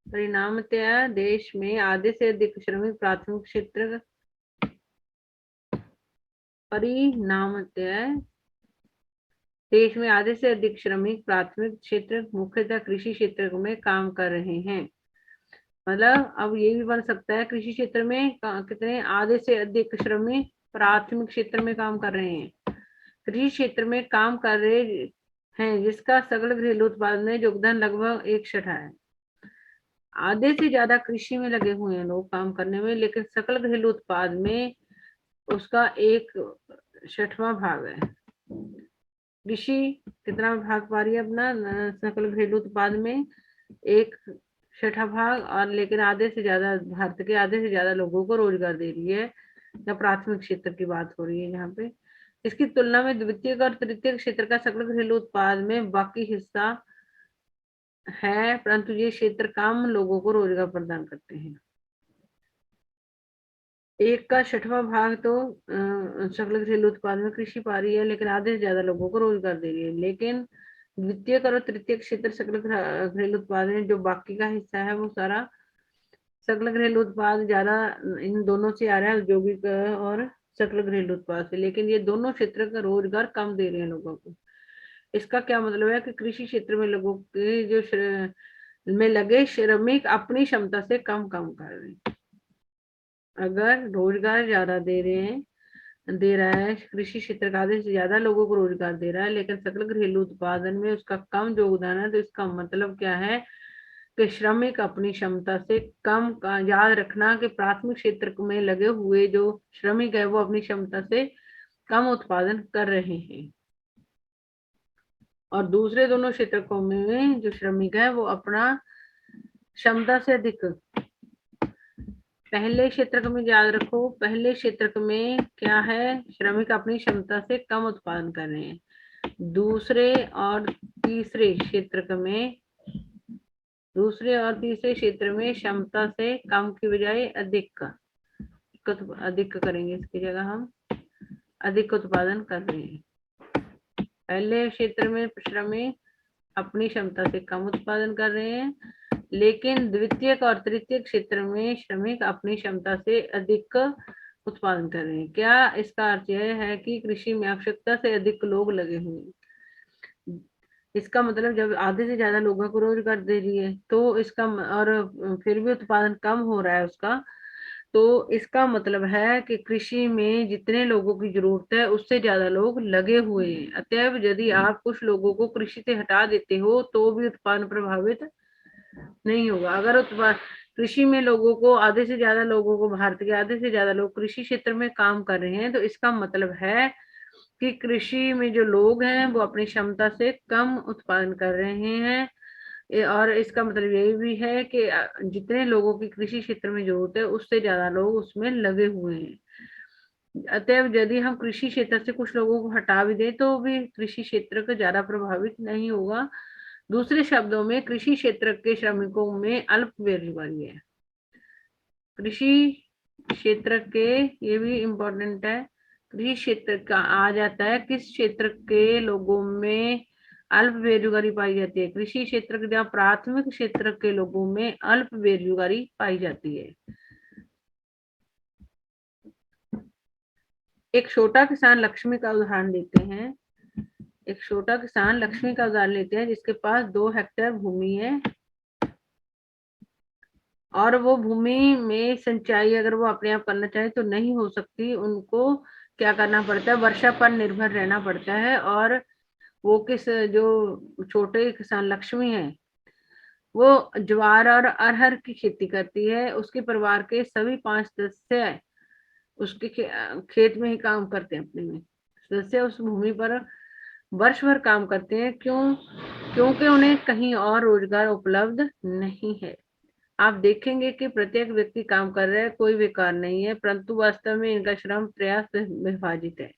परिणामतः देश में आधे से अधिक श्रमिक प्राथमिक क्षेत्र, परिणामतः देश में आधे से अधिक श्रमिक प्राथमिक क्षेत्र मुख्यतः कृषि क्षेत्र में काम कर रहे हैं। मतलब अब ये भी बन सकता है, कृषि क्षेत्र में कितने आधे से अधिक श्रमिक प्राथमिक क्षेत्र में काम कर रहे हैं, कृषि क्षेत्र में काम कर रहे हैं, जिसका सकल घरेलू उत्पादन में योगदान लगभग 1/6 है। आधे से ज्यादा कृषि में लगे हुए हैं लोग काम करने में, लेकिन सकल घरेलू उत्पाद में उसका 1/6वां भाग है। कृषि कितना भाग पा रही है अपना सकल घरेलू उत्पाद में? 1/6 भाग, और लेकिन आधे से ज्यादा, भारत के आधे से ज्यादा लोगों को रोजगार दे रही है। या प्राथमिक क्षेत्र की बात हो रही है यहाँ पे। इसकी तुलना में द्वितीयक और तृतीयक क्षेत्र का सकल घरेलू उत्पाद में बाकी हिस्सा है, परंतु ये क्षेत्र कम लोगों को रोजगार प्रदान करते हैं। 1/6वां भाग तो सकल घरेलू उत्पाद में कृषि पा रही है, लेकिन आधे से ज्यादा लोगों को रोजगार दे रही है। लेकिन द्वितीय और तृतीय क्षेत्र सकल घरेलू उत्पाद में जो बाकी का हिस्सा है, वो सारा सकल घरेलू उत्पाद ज्यादा इन दोनों से आ रहा है, औद्योगिक और सकल घरेलू उत्पाद से। लेकिन ये दोनों क्षेत्र का रोजगार कम दे रहे हैं लोगों को। इसका क्या मतलब है कि कृषि क्षेत्र में लोगों के जो में लगे श्रमिक अपनी क्षमता से कम काम कर रहे हैं। अगर रोजगार ज्यादा दे रहा है, कृषि क्षेत्र का आधे से ज्यादा लोगों को रोजगार दे रहा है, लेकिन सकल घरेलू उत्पादन में उसका कम योगदान है, तो इसका मतलब क्या है कि श्रमिक अपनी क्षमता से कम का, याद रखना कि प्राथमिक क्षेत्र में लगे हुए जो श्रमिक है वो अपनी क्षमता से कम उत्पादन कर रहे हैं, और दूसरे दोनों क्षेत्रों में जो श्रमिक है वो अपना क्षमता से अधिक। पहले क्षेत्र में याद रखो, पहले क्षेत्र में क्या है, श्रमिक अपनी क्षमता से कम उत्पादन कर रहे हैं। दूसरे और तीसरे क्षेत्र में, दूसरे और तीसरे क्षेत्र में क्षमता से कम की बजाय अधिक अधिक करेंगे, इसकी जगह हम अधिक उत्पादन कर रहे हैं। पहले क्षेत्र में श्रमिक अपनी क्षमता से कम उत्पादन कर रहे हैं, लेकिन द्वितीय और तृतीय क्षेत्र में श्रमिक अपनी क्षमता से अधिक उत्पादन कर रहे हैं। क्या इसका अर्थ यह है कि कृषि में आवश्यकता से अधिक लोग लगे हुए हैं? इसका मतलब जब आधे से ज्यादा लोगों को रोजगार दे रही है, तो इसका और फिर भी उत्पादन कम हो रहा है उसका, तो इसका मतलब है कि कृषि में जितने लोगों की जरूरत है उससे ज्यादा लोग लगे हुए हैं। अतएव यदि आप कुछ लोगों को कृषि से हटा देते हो तो भी उत्पादन प्रभावित नहीं होगा। अगर उत्पाद कृषि में लोगों को, आधे से ज्यादा लोगों को, भारत के आधे से ज्यादा लोग कृषि क्षेत्र में काम कर रहे हैं, तो इसका मतलब है कि कृषि में जो लोग हैं वो अपनी क्षमता से कम उत्पादन कर रहे हैं। और इसका मतलब यही भी है कि जितने लोगों की कृषि क्षेत्र में जरूरत है उससे ज्यादा लोग उसमें लगे हुए हैं। अतएव यदि हम कृषि क्षेत्र से कुछ लोगों को हटा भी दें तो भी कृषि क्षेत्र को ज्यादा प्रभावित नहीं होगा। दूसरे शब्दों में कृषि क्षेत्र के श्रमिकों में अल्प बेरोजगारी है। कृषि क्षेत्र के, ये भी इम्पोर्टेंट है, कृषि क्षेत्र का आ जाता है किस क्षेत्र के लोगों में अल्प बेरोजगारी पाई जाती है। कृषि क्षेत्र के जहाँ प्राथमिक क्षेत्र के लोगों में अल्प बेरोजगारी पाई जाती है। एक छोटा किसान लक्ष्मी का उदाहरण लेते हैं। एक छोटा किसान लक्ष्मी का उदाहरण लेते हैं जिसके पास 2 हेक्टेयर भूमि है और वो भूमि में सिंचाई अगर वो अपने आप करना चाहे तो नहीं हो सकती। उनको क्या करना पड़ता है, वर्षा पर निर्भर रहना पड़ता है। और वो जो छोटे किसान लक्ष्मी है वो ज्वार और अरहर की खेती करती है। उसके परिवार के सभी 5 सदस्य उसके खेत में ही काम करते हैं। अपने में सदस्य उस भूमि पर वर्ष भर काम करते हैं। क्योंकि उन्हें कहीं और रोजगार उपलब्ध नहीं है। आप देखेंगे कि प्रत्येक व्यक्ति काम कर रहा है, कोई बेकार नहीं है, परंतु वास्तव में इनका श्रम प्रयास विभाजित है।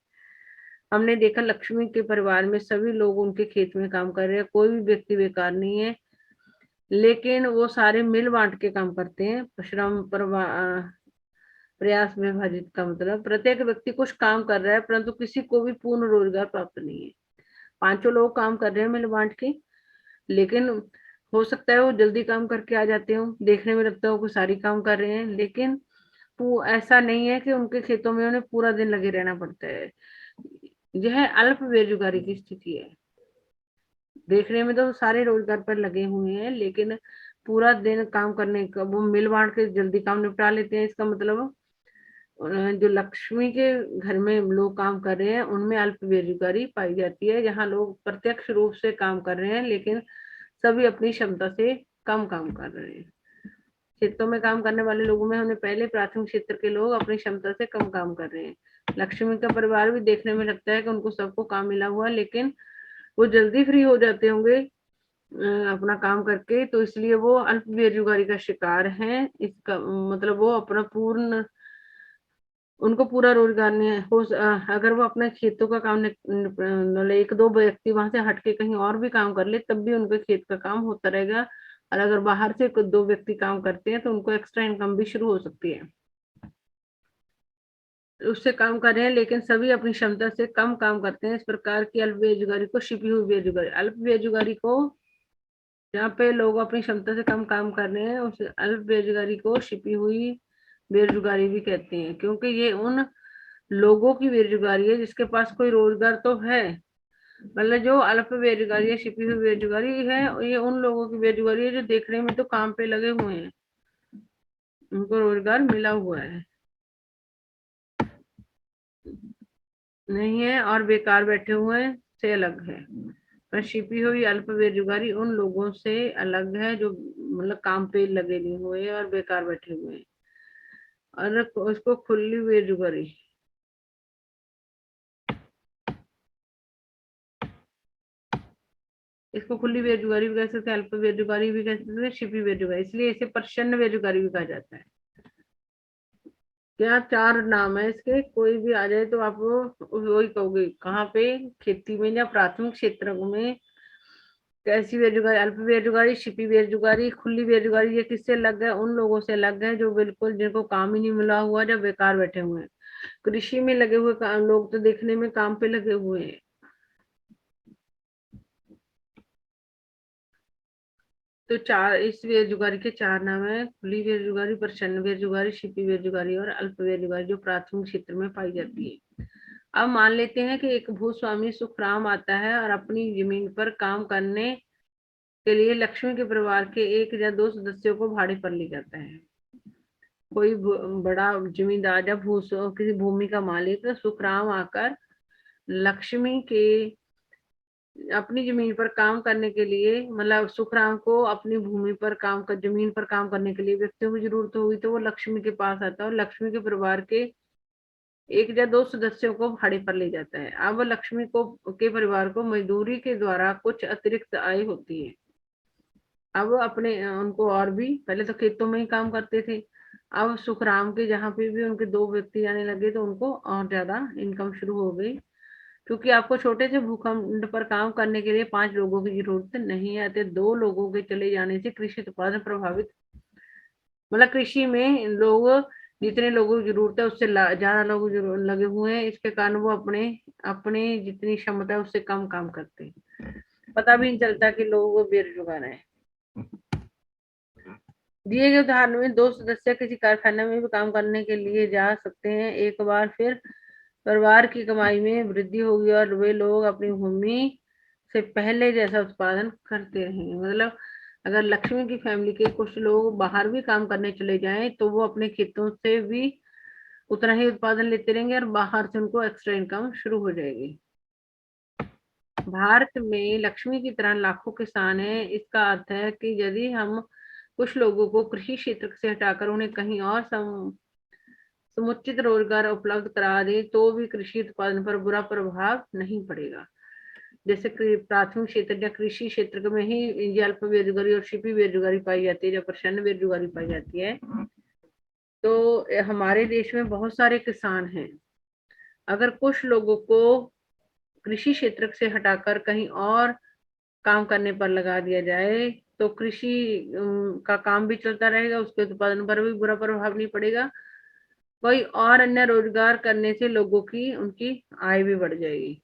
हमने देखा लक्ष्मी के परिवार में सभी लोग उनके खेत में काम कर रहे हैं, कोई भी व्यक्ति बेकार नहीं है, लेकिन वो सारे मिल बांट के काम करते हैं। श्रम प्रयास विभाजित का मतलब प्रत्येक व्यक्ति कुछ काम कर रहा है परंतु किसी को भी पूर्ण रोजगार प्राप्त नहीं है। 5 लोग काम कर रहे हैं मिल बांट के, लेकिन हो सकता है वो जल्दी काम करके आ जाते हो, देखने में लगता है वो सारी काम कर रहे हैं, लेकिन वो ऐसा नहीं है कि उनके खेतों में उन्हें पूरा दिन लगे रहना पड़ता है। यह अल्प बेरोजगारी की स्थिति है। देखने में तो सारे रोजगार पर लगे हुए हैं, लेकिन पूरा दिन काम करने का वो मिल बांट के जल्दी काम निपटा लेते हैं। इसका मतलब जो लक्ष्मी के घर में लोग काम कर रहे हैं उनमें अल्प बेरोजगारी पाई जाती है, जहाँ लोग प्रत्यक्ष रूप से काम कर रहे हैं लेकिन सभी अपनी क्षमता से कम काम कर रहे हैं। खेतों में काम करने वाले लोगों में हमने पहले प्राथमिक क्षेत्र के लोग अपनी क्षमता से कम काम कर रहे हैं। लक्ष्मी का परिवार भी देखने में लगता है कि उनको सबको काम मिला हुआ, लेकिन वो जल्दी फ्री हो जाते होंगे अपना काम करके, तो इसलिए वो अल्प बेरोजगारी का शिकार हैं। इसका मतलब वो अपना पूर्ण उनको पूरा रोजगार नहीं है। अगर वो अपने खेतों का काम मतलब 1-2 व्यक्ति वहां से हटके कहीं और भी काम कर ले तब भी उनके खेत का काम होता रहेगा। और अगर बाहर से 2 व्यक्ति काम करते हैं तो उनको एक्स्ट्रा इनकम भी शुरू हो सकती है। उससे काम कर रहे हैं लेकिन सभी अपनी क्षमता से कम काम करते हैं। इस प्रकार की अल्प बेरोजगारी को छिपी हुई बेरोजगारी, अल्प बेरोजगारी को जहाँ पे लोग अपनी क्षमता से कम काम कर रहे हैं उस अल्प बेरोजगारी को छिपी हुई बेरोजगारी भी कहते हैं, क्योंकि ये उन लोगों की बेरोजगारी है जिसके पास कोई रोजगार तो है। मतलब जो अल्प बेरोजगारी है, छिपी हुई बेरोजगारी है, ये उन लोगों की बेरोजगारी है जो देखने में तो काम पे लगे हुए हैं, उनको रोजगार मिला हुआ है नहीं है और बेकार बैठे हुए से अलग है। पर छिपी हुई अल्प बेरोजगारी उन लोगों से अलग है जो मतलब काम पे लगे नहीं हुए और बेकार बैठे हुए हैं। और उसको खुली बेरोजगारी, इसको खुली बेरोजगारी भी कह सकते हैं, अल्प बेरोजगारी भी कह सकते हैं, छिपी बेरोजगारी, इसलिए इसे प्रच्छन्न बेरोजगारी भी कहा जाता है। क्या 4 नाम है इसके, कोई भी आ जाए तो आप वही कहोगे। कहाँ पे? खेती में या प्राथमिक क्षेत्र में। कैसी बेरोजगारी? अल्प बेरोजगारी, छिपी बेरोजगारी, खुली बेरोजगारी। ये किससे अलग है? उन लोगों से अलग है जो बिल्कुल जिनको काम ही नहीं मिला हुआ, जो बेकार बैठे हुए हैं। कृषि में लगे हुए लोग तो देखने में काम पे लगे हुए हैं। तो इस बेरोजगारी के 4 नाम है: खुली बेरोजगारी, प्रच्छन्न बेरोजगारी, छिपी बेरोजगारी और अल्प बेरोजगारी, जो प्राथमिक क्षेत्र में पाई जाती है। अब मान लेते हैं कि एक भूस्वामी सुखराम आता है और अपनी जमीन पर काम करने के लिए लक्ष्मी के परिवार के 1 या 2 सदस्यों को भाड़े पर ले जाता है। कोई बड़ा जमींदार या किसी भूमि का मालिक सुखराम आकर लक्ष्मी के अपनी जमीन पर काम करने के लिए, मतलब सुखराम को अपनी भूमि पर जमीन पर काम करने के लिए व्यक्तियों की जरूरत हुई तो वो लक्ष्मी के पास आता है और लक्ष्मी के परिवार के 1 या 2 सदस्यों को भाड़े पर ले जाता है। अब लक्ष्मी को के परिवार को मजदूरी के द्वारा कुछ अतिरिक्त आय होती है। अब अपने उनको और भी, पहले तो खेतों में ही काम करते थे, अब सुखराम के जहाँ पे भी उनके 2 व्यक्ति आने लगे तो उनको और ज्यादा इनकम शुरू हो गई। क्योंकि आपको छोटे से भूखंड पर काम करने के लिए 5 लोगों की जरूरत नहीं है, तो 2 लोगों के चले जाने से कृषि उत्पादन प्रभावित, मतलब कृषि में लोग जितने लोगों की जरूरत है उससे ज्यादा लोग लगे हुए हैं। इसके कारण वो अपने अपने जितनी क्षमता है उससे कम काम करते हैं। पता भी नहीं चलता कि लोग बेरोजगार हैं। दिए गए उदाहरण में दो सदस्य किसी कारखाने में भी काम करने के लिए जा सकते हैं। एक बार फिर परिवार की कमाई में वृद्धि होगी और वे लोग अपनी भूमि से पहले जैसा उत्पादन करते रहेंगे। मतलब अगर लक्ष्मी की फैमिली के कुछ लोग बाहर भी काम करने चले जाएं तो वो अपने खेतों से भी उतना ही उत्पादन लेते रहेंगे और बाहर से उनको एक्स्ट्रा इनकम शुरू हो जाएगी। भारत में लक्ष्मी की तरह लाखों किसान हैं। इसका अर्थ है कि यदि हम कुछ लोगों को कृषि क्षेत्र से हटाकर उन्हें कहीं और समुचित रोजगार उपलब्ध करा दे तो भी कृषि उत्पादन पर बुरा प्रभाव नहीं पड़ेगा। जैसे कि प्राथमिक क्षेत्र या कृषि क्षेत्र में ही ये अल्प बेरोजगारी और छिपी बेरोजगारी पाई जाती है, जब प्रचंड बेरोजगारी पाई जाती है। तो हमारे देश में बहुत सारे किसान हैं। अगर कुछ लोगों को कृषि क्षेत्र से हटाकर कहीं और काम करने पर लगा दिया जाए तो कृषि का काम भी चलता रहेगा, उसके उत्पादन पर भी बुरा प्रभाव नहीं पड़ेगा। कोई और अन्य रोजगार करने से लोगों की उनकी आय भी बढ़ जाएगी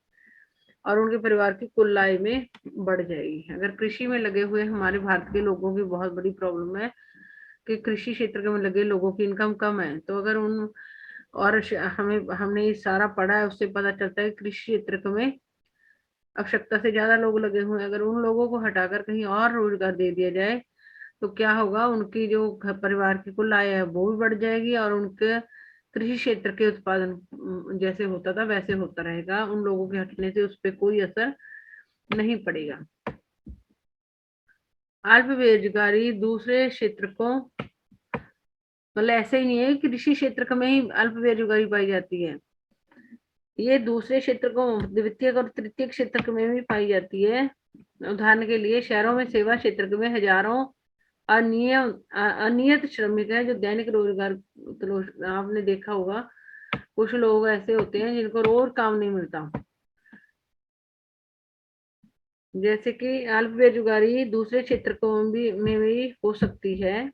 और उनके परिवार की कुल आय में बढ़ जाएगी। अगर कृषि में लगे हुए हमारे भारत के लोगों की बहुत बड़ी प्रॉब्लम है कि कृषि क्षेत्र में लगे लोगों की इनकम कम है, तो अगर उन और हमें हमने ये सारा पढ़ा है, उससे पता चलता है कि कृषि क्षेत्र में आवश्यकता से ज्यादा लोग लगे हुए हैं। अगर उन लोगों को हटाकर कहीं और रोजगार दे दिया जाए तो क्या होगा, उनकी जो परिवार की कुल आय है वो भी बढ़ जाएगी और उनके कृषि क्षेत्र के उत्पादन जैसे होता था वैसे होता रहेगा। उन लोगों के हटने से उस पर कोई असर नहीं पड़ेगा। अल्प बेरोजगारी दूसरे क्षेत्र को, मतलब ऐसे ही नहीं है कि कृषि क्षेत्र में ही अल्प बेरोजगारी पाई जाती है, ये दूसरे क्षेत्र को द्वितीय और तृतीय क्षेत्र में भी पाई जाती है। उदाहरण के लिए शहरों में सेवा क्षेत्र में हजारों अनियत श्रमिक हैं जो दैनिक रोजगार, आपने देखा होगा कुछ लोग ऐसे होते हैं जिनको रोज काम नहीं मिलता। जैसे कि अल्प बेरोजगारी दूसरे क्षेत्र को में भी हो सकती है।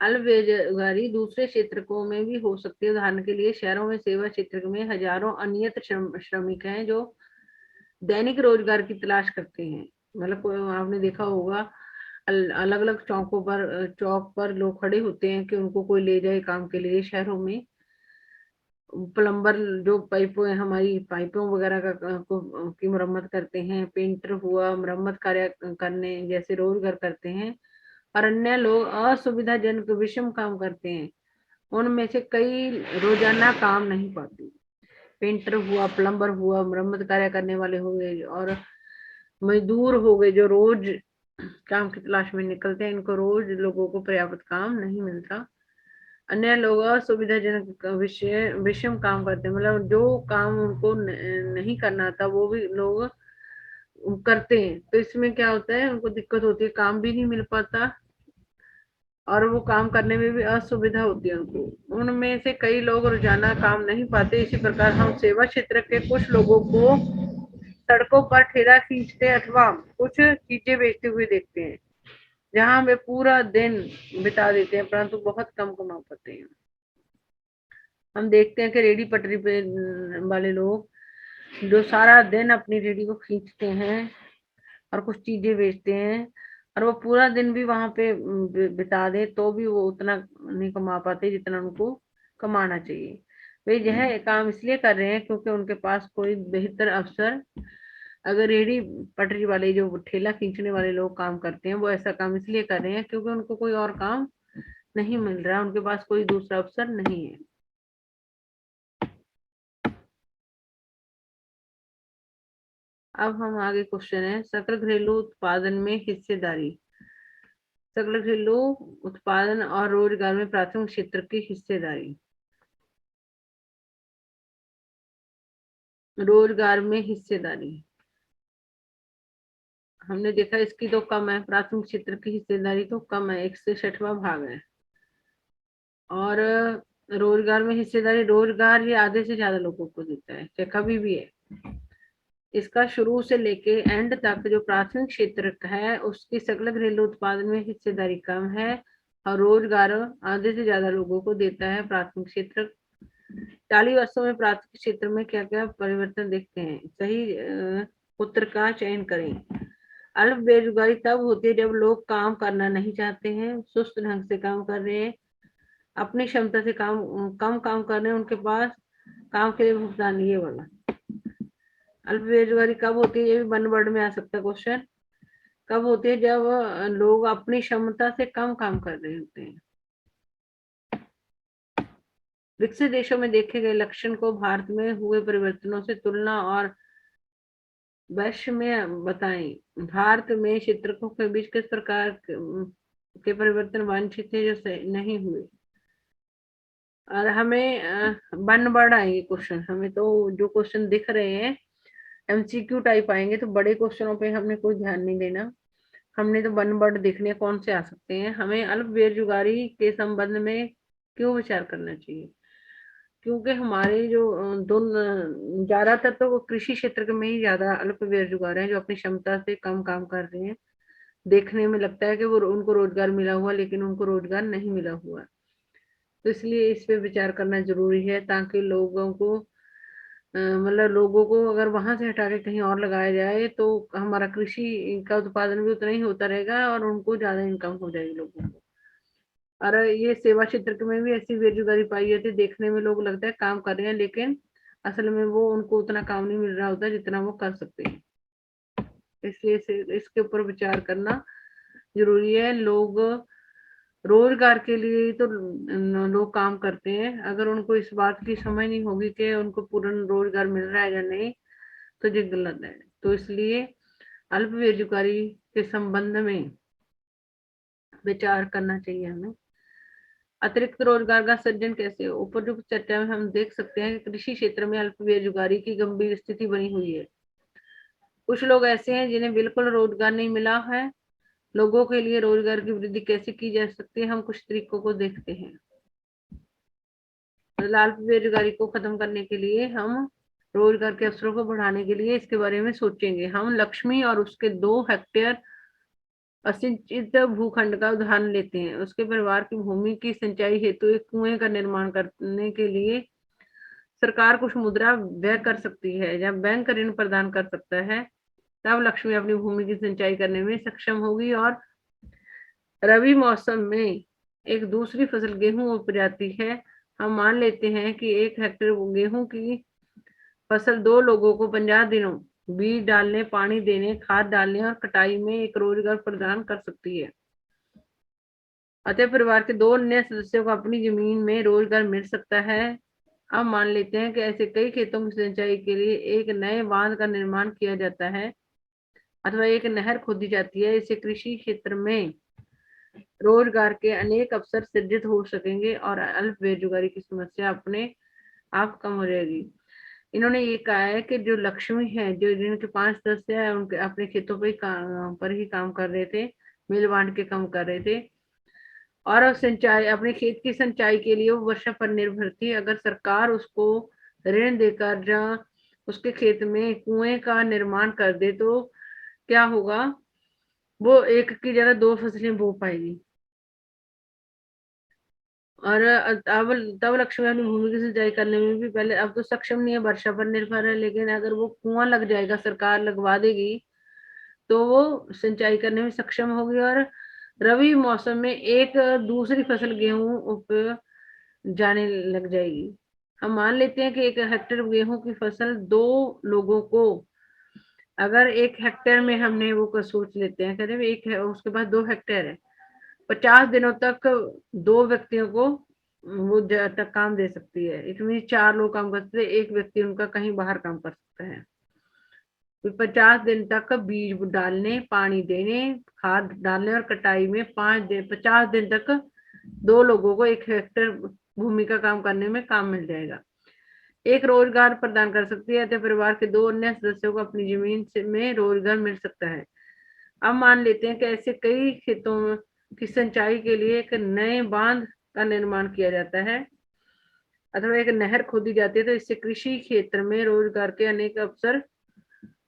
अल्प बेरोजगारी दूसरे क्षेत्रों में भी हो सकती है। उदाहरण के लिए शहरों में सेवा क्षेत्र में हजारों अनियत श्रमिक हैं जो दैनिक रोजगार की तलाश करते हैं। मतलब आपने देखा होगा अलग अलग चौक पर लोग खड़े होते हैं कि उनको कोई ले जाए काम के लिए। शहरों में प्लम्बर जो पाइपों हमारी पाइपों वगैरह की मरम्मत करते हैं, पेंटर हुआ, मरम्मत कार्य करने जैसे रोजगार करते हैं, और अन्य लोग असुविधाजनक विषम काम करते हैं। उनमें से कई रोजाना काम नहीं पाते। पेंटर हुआ, प्लम्बर हुआ, मरम्मत कार्य करने वाले हो गए और मजदूर हो गए जो रोज काम की तलाश में निकलते हैं। इनको रोज लोगों को पर्याप्त काम नहीं मिलता। अन्य लोग असुविधाजनक विषय विषम काम करते हैं, मतलब जो काम उनको नहीं करना था वो भी लोग करते हैं। तो इसमें क्या होता है, उनको दिक्कत होती है, काम भी नहीं मिल पाता और वो काम करने में भी असुविधा होती है उनको। उनमें से कई लोग रोजाना काम नहीं पाते। इसी प्रकार हम सेवा क्षेत्र के कुछ लोगों को सड़कों पर ठेला खींचते अथवा कुछ चीजें बेचते हुए देखते हैं, जहां वे पूरा दिन बिता देते हैं परंतु बहुत कम कमा पाते हैं। हम देखते हैं कि रेडी पटरी पे वाले लोग जो सारा दिन अपनी रेडी को खींचते हैं और कुछ चीजें बेचते हैं और वो पूरा दिन भी वहां पे बिता दे तो भी वो उतना नहीं कमा पाते जितना उनको कमाना चाहिए। वे यह काम इसलिए कर रहे हैं क्योंकि उनके पास कोई बेहतर अवसर, अगर रेडी पटरी वाले जो ठेला खींचने वाले लोग काम करते हैं वो ऐसा काम इसलिए कर रहे हैं क्योंकि उनको कोई और काम नहीं मिल रहा, उनके पास कोई दूसरा अवसर नहीं है। अब हम आगे क्वेश्चन है, सकल घरेलू उत्पादन में हिस्सेदारी। सकल घरेलू उत्पादन और रोजगार में प्राथमिक क्षेत्र की हिस्सेदारी। रोजगार में हिस्सेदारी हमने देखा इसकी तो कम है, प्राथमिक क्षेत्र की हिस्सेदारी तो कम है, 1/6वां भाग है। और रोजगार में हिस्सेदारी, रोजगार ये आधे से ज्यादा लोगों को देता है, चाहे कभी भी है। इसका शुरू से लेके एंड तक जो प्राथमिक क्षेत्र है उसकी सकल घरेलू उत्पादन में हिस्सेदारी कम है और रोजगार आधे से ज्यादा लोगों को देता है प्राथमिक क्षेत्र। 40 वर्षों में प्राथमिक क्षेत्र में क्या क्या परिवर्तन देखते हैं? सही उत्तर का चयन करें। अल्प बेरोजगारी तब होती है जब लोग काम करना नहीं चाहते हैं, सुस्त ढंग से काम कर रहे हैं, अपनी क्षमता से कम काम कर रहे हैं, उनके पास काम के लिए भुगतान, ये वाला। अल्प बेरोजगारी कब होती है, ये भी वन वर्ड में आ सकता है क्वेश्चन। कब होती है? जब लोग अपनी क्षमता से कम काम कर रहे होते हैं। विकसित देशों में देखे गए लक्षण को भारत में हुए परिवर्तनों से तुलना और वैश्य में बताएं। भारत में क्षेत्रकों के बीच किस प्रकार के परिवर्तन वांछित थे जो नहीं हुए? और हमें वन वर्ड आएंगे क्वेश्चन, हमें तो जो क्वेश्चन दिख रहे हैं एमसीक्यू टाइप आएंगे, तो बड़े क्वेश्चनों पे हमने कोई ध्यान नहीं देना। हमने तो वन वर्ड देखने कौन से आ सकते हैं। हमें अल्प बेरोजगारी के संबंध में क्यों विचार करना चाहिए? क्योंकि हमारे जो ज्यादातर तो वो कृषि क्षेत्र में ही ज्यादा अल्प बेरोजगार हैं, जो अपनी क्षमता से कम काम कर रहे हैं। देखने में लगता है कि वो उनको रोजगार मिला हुआ, लेकिन उनको रोजगार नहीं मिला हुआ। तो इसलिए इस पे विचार करना जरूरी है, ताकि लोगों को मतलब लोगों को अगर वहां से हटा के कहीं और लगाया जाए तो हमारा कृषि का उत्पादन भी उतना ही होता रहेगा और उनको ज्यादा इनकम हो जाएगी लोगों को। और ये सेवा क्षेत्र में भी ऐसी बेरोजगारी पाई जाती है, देखने में लोग लगता है काम कर रहे हैं, लेकिन असल में वो उनको उतना काम नहीं मिल रहा होता जितना वो कर सकते हैं। इसलिए इसके ऊपर विचार करना जरूरी है। लोग रोजगार के लिए तो लोग काम करते हैं, अगर उनको इस बात की समझ नहीं होगी कि उनको पूर्ण रोजगार मिल रहा है या नहीं, तो ये गलत है। तो इसलिए अल्प बेरोजगारी के संबंध में विचार करना चाहिए हमें। अतिरिक्त रोजगार का सृजन कैसे हो? उपरोक्त चर्चा में हम देख सकते हैं कि कृषि क्षेत्र में अल्प बेरोजगारी की गंभीर स्थिति बनी हुई है। कुछ लोग ऐसे हैं जिन्हें बिल्कुल रोजगार नहीं मिला है। लोगों के लिए रोजगार की वृद्धि कैसे की जा सकती है, हम कुछ तरीकों को देखते हैं। अल्प बेरोजगारी को खत्म करने के लिए हम रोजगार के अवसरों को बढ़ाने के लिए इसके बारे में सोचेंगे। हम लक्ष्मी और उसके 2 हेक्टेयर असिंचित भूखंड का उदाहरण लेते हैं। उसके परिवार की भूमि की सिंचाई हेतु एक कुएं का निर्माण करने के लिए सरकार कुछ मुद्रा व्यय कर सकती है, या बैंक ऋण प्रदान कर सकता है। तब लक्ष्मी अपनी भूमि की सिंचाई करने में सक्षम होगी और रबी मौसम में एक दूसरी फसल गेहूं उग जाती है। हम मान लेते हैं कि 1 हेक्टेयर गेहूं की फसल 2 लोगों को 50 दिनों बीज डालने, पानी देने, खाद डालने और कटाई में एक रोजगार प्रदान कर सकती है। अतः परिवार के 2 अन्य सदस्यों को अपनी जमीन में रोजगार मिल सकता है। अब मान लेते हैं कि ऐसे कई खेतों की सिंचाई के लिए एक नए बांध का निर्माण किया जाता है अथवा एक नहर खोदी जाती है। इससे कृषि क्षेत्र में रोजगार के अनेक अवसर सृजित हो सकेंगे और अल्प बेरोजगारी की समस्या अपने आप कम हो जाएगी। इन्होंने ये कहा है कि जो लक्ष्मी है, जो जिनके 5 सदस्य है, उनके अपने खेतों पर ही काम कर रहे थे, मिल बांट के काम कर रहे थे, और सिंचाई अपने खेत की सिंचाई के लिए वो वर्षा पर निर्भर थी। अगर सरकार उसको ऋण देकर या उसके खेत में कुएं का निर्माण कर दे तो क्या होगा? वो एक की जगह 2 फसलें बो पाएगी। और तब लक्ष्मी अपनी भूमि की सिंचाई करने में भी पहले, अब तो सक्षम नहीं है, वर्षा पर निर्भर है, लेकिन अगर वो कुआं लग जाएगा, सरकार लगवा देगी, तो वो सिंचाई करने में सक्षम होगी और रबी मौसम में एक दूसरी फसल गेहूं उप जाने लग जाएगी। हम मान लेते हैं कि 1 हेक्टेयर गेहूं की फसल 2 लोगों को, अगर 1 हेक्टेयर में हमने वो को सोच लेते हैं, कहते हैं एक है, उसके पास 2 हेक्टेयर है, 50 दिनों तक 2 व्यक्तियों को वो तक काम दे सकती है। इसमें 4 लोग काम करते थे, एक व्यक्ति उनका कहीं बाहर काम कर सकता है। 50 दिन तक बीज डालने, पानी देने, खाद डालने और कटाई में 5 दिन, 50 दिन तक 2 लोगों को 1 हेक्टेयर भूमि का काम करने में काम मिल जाएगा। एक रोजगार प्रदान कर सकती है, तो परिवार के 2 अन्य सदस्यों को अपनी जमीन में रोजगार मिल सकता है। अब मान लेते हैं कि ऐसे कई खेतों की सिंचाई के लिए एक नए बांध का निर्माण किया जाता है अथवा एक नहर खोदी जाती है, तो इससे कृषि क्षेत्र में रोजगार के अनेक अवसर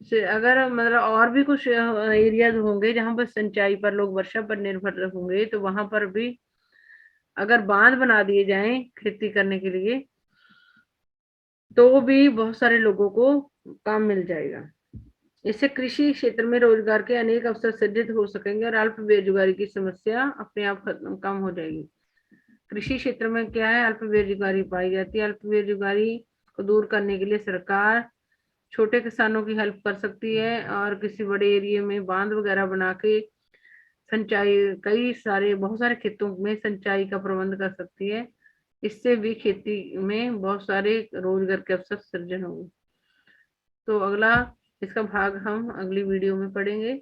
से, अगर मतलब और भी कुछ एरियाज होंगे जहां पर सिंचाई पर लोग वर्षा पर निर्भर होंगे, तो वहां पर भी अगर बांध बना दिए जाएं खेती करने के लिए, तो भी बहुत सारे लोगों को काम मिल जाएगा। इससे कृषि क्षेत्र में रोजगार के अनेक अवसर सृजित हो सकेंगे और अल्प बेरोजगारी की समस्या अपने आप खत्म कम हो जाएगी। कृषि क्षेत्र में क्या है, अल्प बेरोजगारी पाई जाती है। अल्प बेरोजगारी को दूर करने के लिए सरकार छोटे किसानों की हेल्प कर सकती है और किसी बड़े एरिया में बांध वगैरह बना के सिंचाई, कई सारे बहुत सारे खेतों में सिंचाई का प्रबंध कर सकती है। इससे भी खेती में बहुत सारे रोजगार के अवसर सृजन होंगे। तो अगला इसका भाग हम अगली वीडियो में पढ़ेंगे।